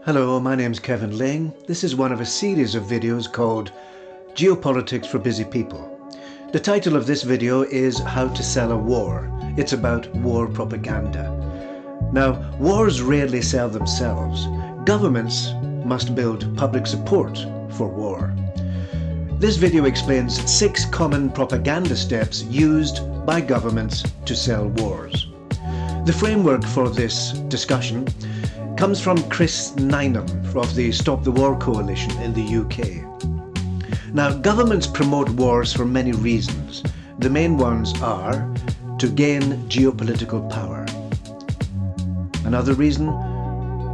Hello, my name's Kevin Ling. This is one of a series of videos called Geopolitics for Busy People. The title of this video is How to Sell a War. It's about war propaganda. Now, wars rarely sell themselves. Governments must build public support for war. This video explains 6 common propaganda steps used by governments to sell wars. The framework for this discussion comes from Chris Nineham of the Stop the War Coalition in the UK. Now, governments promote wars for many reasons. The main ones are to gain geopolitical power. Another reason,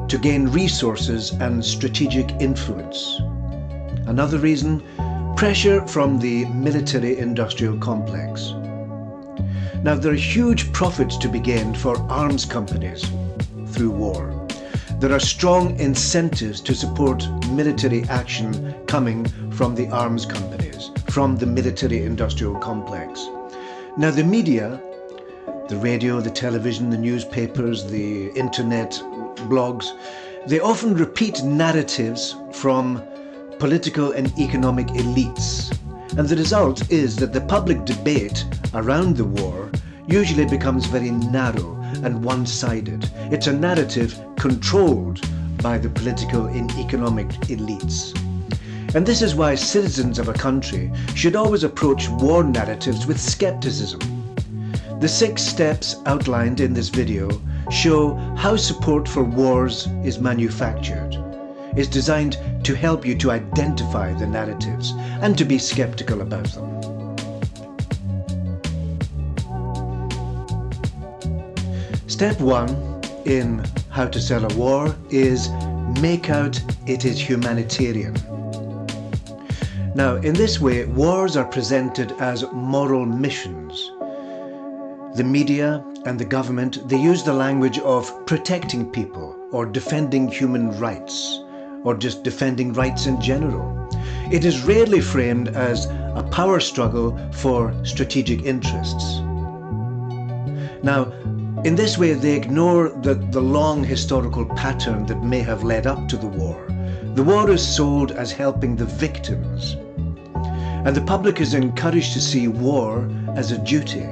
to gain resources and strategic influence. Another reason, pressure from the military-industrial complex. Now, there are huge profits to be gained for arms companies through war. There are strong incentives to support military action coming from the arms companies, from the military-industrial complex. Now, the media, the radio, the television, the newspapers, the internet, blogs, they often repeat narratives from political and economic elites. And the result is that the public debate around the war usually becomes very narrow and one-sided. It's a narrative controlled by the political and economic elites. And this is why citizens of a country should always approach war narratives with skepticism. The 6 steps outlined in this video show how support for wars is manufactured. It's designed to help you to identify the narratives and to be skeptical about them. Step 1 in How to Sell a War is make out it is humanitarian. Now, in this way, wars are presented as moral missions. The media and the government, they use the language of protecting people or defending human rights or just defending rights in general. It is rarely framed as a power struggle for strategic interests. Now, in this way, they ignore the long historical pattern that may have led up to the war. The war is sold as helping the victims, and the public is encouraged to see war as a duty.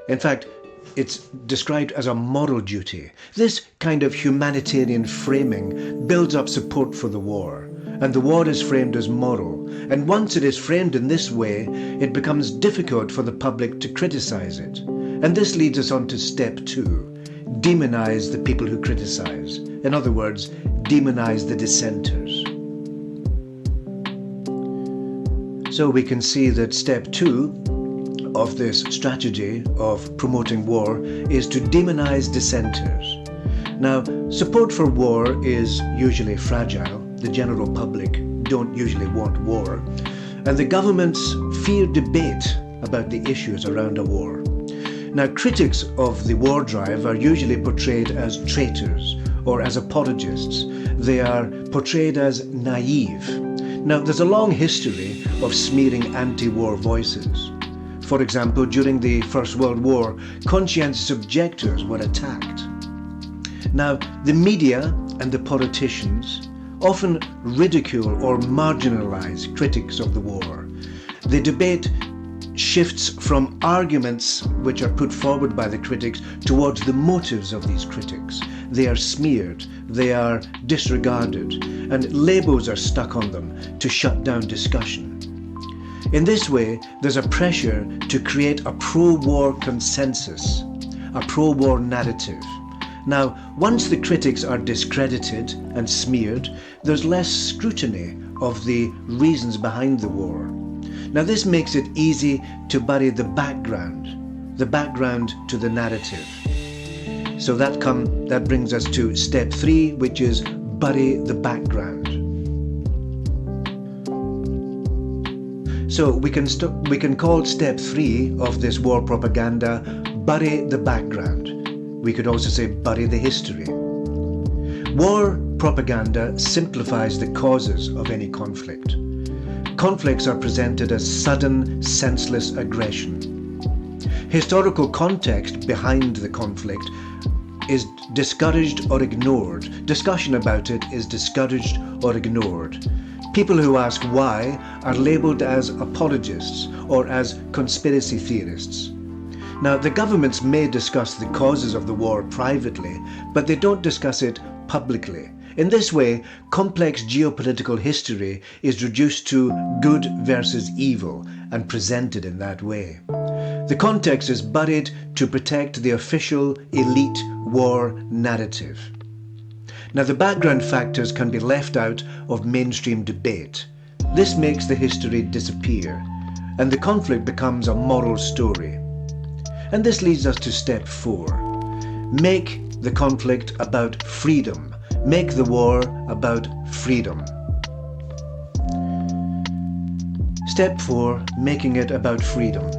In fact, it's described as a moral duty. This kind of humanitarian framing builds up support for the war, and the war is framed as moral. And once it is framed in this way, it becomes difficult for the public to criticize it. And this leads us on to step 2, demonize the people who criticize. In other words, demonize the dissenters. So we can see that step 2 of this strategy of promoting war is to demonize dissenters. Now, support for war is usually fragile. The general public don't usually want war, and the governments fear debate about the issues around a war. Now, critics of the war drive are usually portrayed as traitors or as apologists. They are portrayed as naive. Now, there's a long history of smearing anti-war voices. For example, during the First World War, conscientious objectors were attacked. Now, the media and the politicians often ridicule or marginalize critics of the war. The debate shifts from arguments which are put forward by the critics towards the motives of these critics. They are smeared, they are disregarded, and labels are stuck on them to shut down discussion. In this way, there's a pressure to create a pro-war consensus, a pro-war narrative. Now, once the critics are discredited and smeared, there's less scrutiny of the reasons behind the war. Now, this makes it easy to bury the background to the narrative. So that brings us to step 3, which is bury the background. So we can call step 3 of this war propaganda, bury the background. We could also say bury the history. War propaganda simplifies the causes of any conflict. Conflicts are presented as sudden, senseless aggression. Historical context behind the conflict is discouraged or ignored. Discussion about it is discouraged or ignored. People who ask why are labelled as apologists or as conspiracy theorists. Now, the governments may discuss the causes of the war privately, but they don't discuss it publicly. In this way, complex geopolitical history is reduced to good versus evil and presented in that way. The context is buried to protect the official elite war narrative. Now, the background factors can be left out of mainstream debate. This makes the history disappear, and the conflict becomes a moral story. And this leads us to step 4. Make the conflict about freedom. Make the war about freedom. Step 4. Making it about freedom.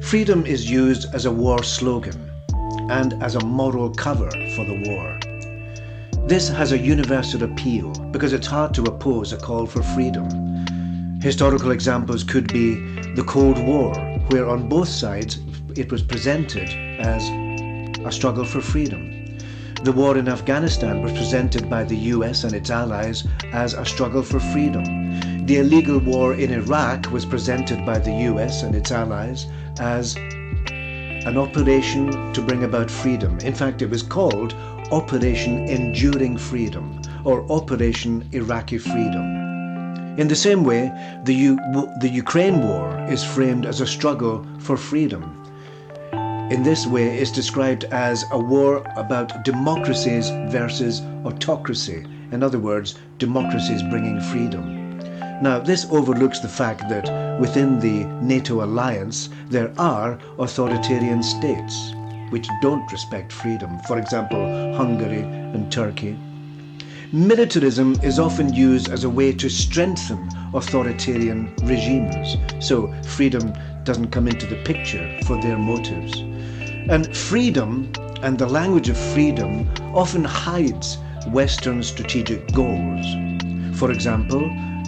Freedom is used as a war slogan and as a moral cover for the war. This has a universal appeal because it's hard to oppose a call for freedom. Historical examples could be the Cold War, where on both sides it was presented as a struggle for freedom. The war in Afghanistan was presented by the US and its allies as a struggle for freedom. The illegal war in Iraq was presented by the US and its allies as an operation to bring about freedom. In fact, it was called Operation Enduring Freedom or Operation Iraqi Freedom. In the same way, the Ukraine war is framed as a struggle for freedom. In this way, it's described as a war about democracies versus autocracy. In other words, democracies bringing freedom. Now, this overlooks the fact that within the NATO alliance, there are authoritarian states which don't respect freedom. For example, Hungary and Turkey. Militarism is often used as a way to strengthen authoritarian regimes, so freedom doesn't come into the picture for their motives. And freedom and the language of freedom often hides Western strategic goals. For example,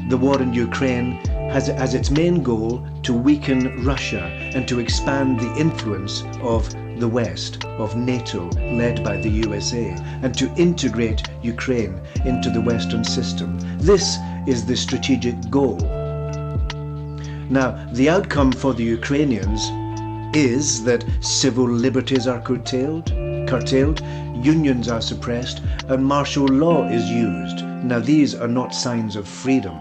the war in Ukraine has as its main goal to weaken Russia and to expand the influence of the West, of NATO, led by the USA, and to integrate Ukraine into the Western system. This is the strategic goal. Now, the outcome for the Ukrainians is that civil liberties are curtailed, unions are suppressed, and martial law is used. Now, these are not signs of freedom.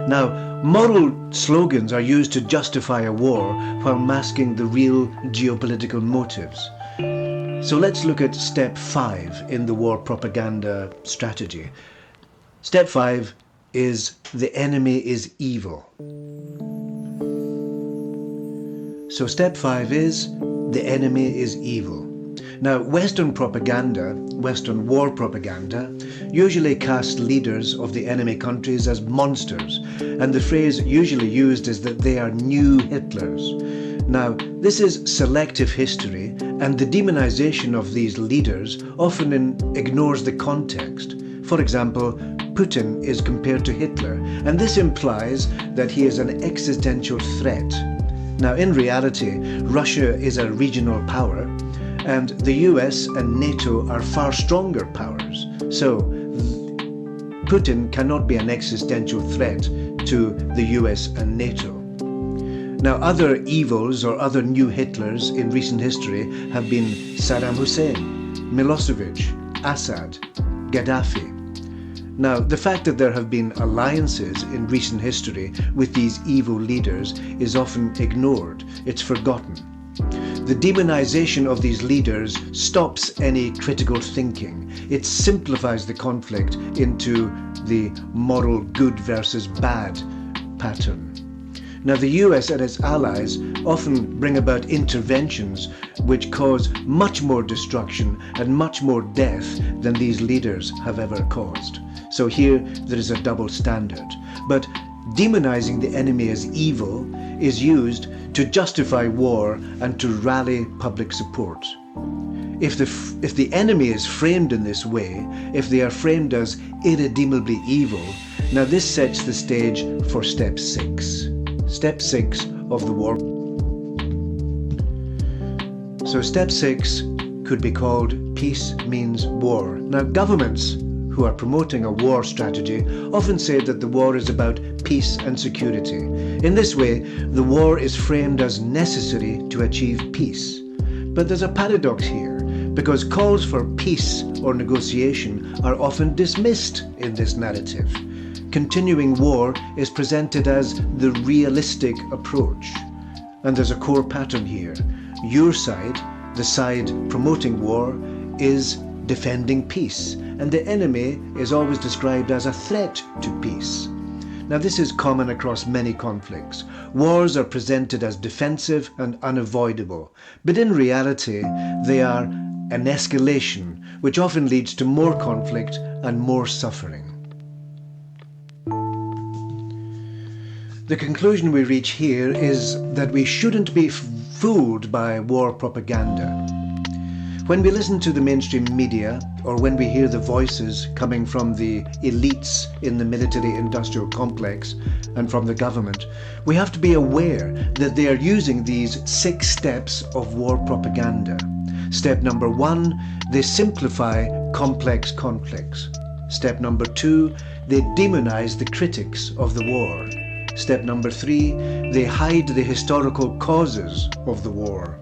Now, moral slogans are used to justify a war while masking the real geopolitical motives. So let's look at step 5 in the war propaganda strategy. Step 5 is the enemy is evil. So step 5 is the enemy is evil. Now, Western propaganda, Western war propaganda, usually cast leaders of the enemy countries as monsters, and the phrase usually used is that they are new Hitlers. Now, this is selective history, and the demonization of these leaders often ignores the context. For example, Putin is compared to Hitler, and this implies that he is an existential threat. Now, in reality, Russia is a regional power, and the US and NATO are far stronger powers. So, Putin cannot be an existential threat to the US and NATO. Now, other evils or other new Hitlers in recent history have been Saddam Hussein, Milosevic, Assad, Gaddafi. Now, the fact that there have been alliances in recent history with these evil leaders is often ignored. It's forgotten. The demonization of these leaders stops any critical thinking. It simplifies the conflict into the moral good versus bad pattern. Now, the US and its allies often bring about interventions which cause much more destruction and much more death than these leaders have ever caused. So here there is a double standard. But demonizing the enemy as evil is used to justify war and to rally public support. If the enemy is framed in this way, if they are framed as irredeemably evil, now this sets the stage for step 6. Step 6 of the war. So step 6 could be called Peace Means War. Now, governments who are promoting a war strategy often say that the war is about peace and security. In this way, the war is framed as necessary to achieve peace. But there's a paradox here, because calls for peace or negotiation are often dismissed in this narrative. Continuing war is presented as the realistic approach. And there's a core pattern here. Your side, the side promoting war, is defending peace, and the enemy is always described as a threat to peace. Now, this is common across many conflicts. Wars are presented as defensive and unavoidable, but in reality, they are an escalation, which often leads to more conflict and more suffering. The conclusion we reach here is that we shouldn't be fooled by war propaganda. When we listen to the mainstream media, or when we hear the voices coming from the elites in the military-industrial complex and from the government, we have to be aware that they are using these 6 steps of war propaganda. Step number 1, they simplify complex conflicts. Step number 2, they demonize the critics of the war. Step number 3, they hide the historical causes of the war.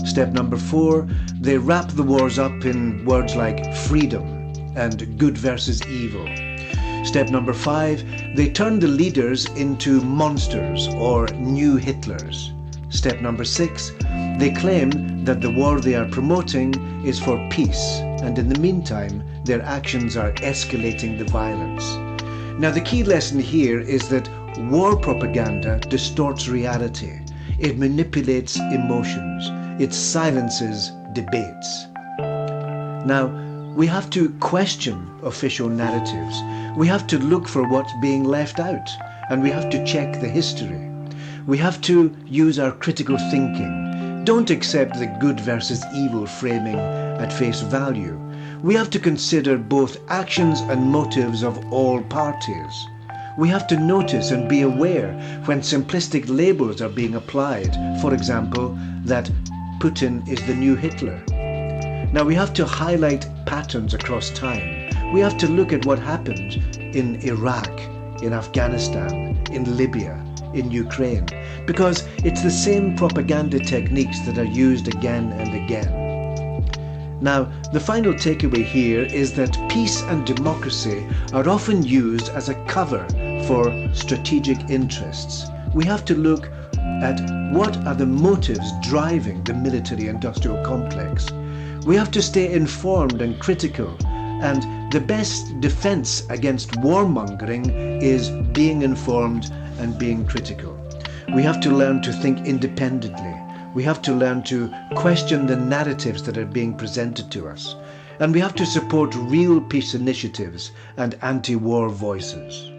Step number 4, they wrap the wars up in words like freedom and good versus evil. Step number 5, they turn the leaders into monsters or new Hitlers. Step number 6, they claim that the war they are promoting is for peace, and in the meantime, their actions are escalating the violence. Now, the key lesson here is that war propaganda distorts reality. It manipulates emotions. It silences debates. Now, we have to question official narratives. We have to look for what's being left out, and we have to check the history. We have to use our critical thinking. Don't accept the good versus evil framing at face value. We have to consider both actions and motives of all parties. We have to notice and be aware when simplistic labels are being applied. For example, that Putin is the new Hitler. Now, we have to highlight patterns across time. We have to look at what happened in Iraq, in Afghanistan, in Libya, in Ukraine, because it's the same propaganda techniques that are used again and again. Now, the final takeaway here is that peace and democracy are often used as a cover for strategic interests. We have to look at what are the motives driving the military-industrial complex. We have to stay informed and critical, and the best defense against warmongering is being informed and being critical. We have to learn to think independently. We have to learn to question the narratives that are being presented to us. And we have to support real peace initiatives and anti-war voices.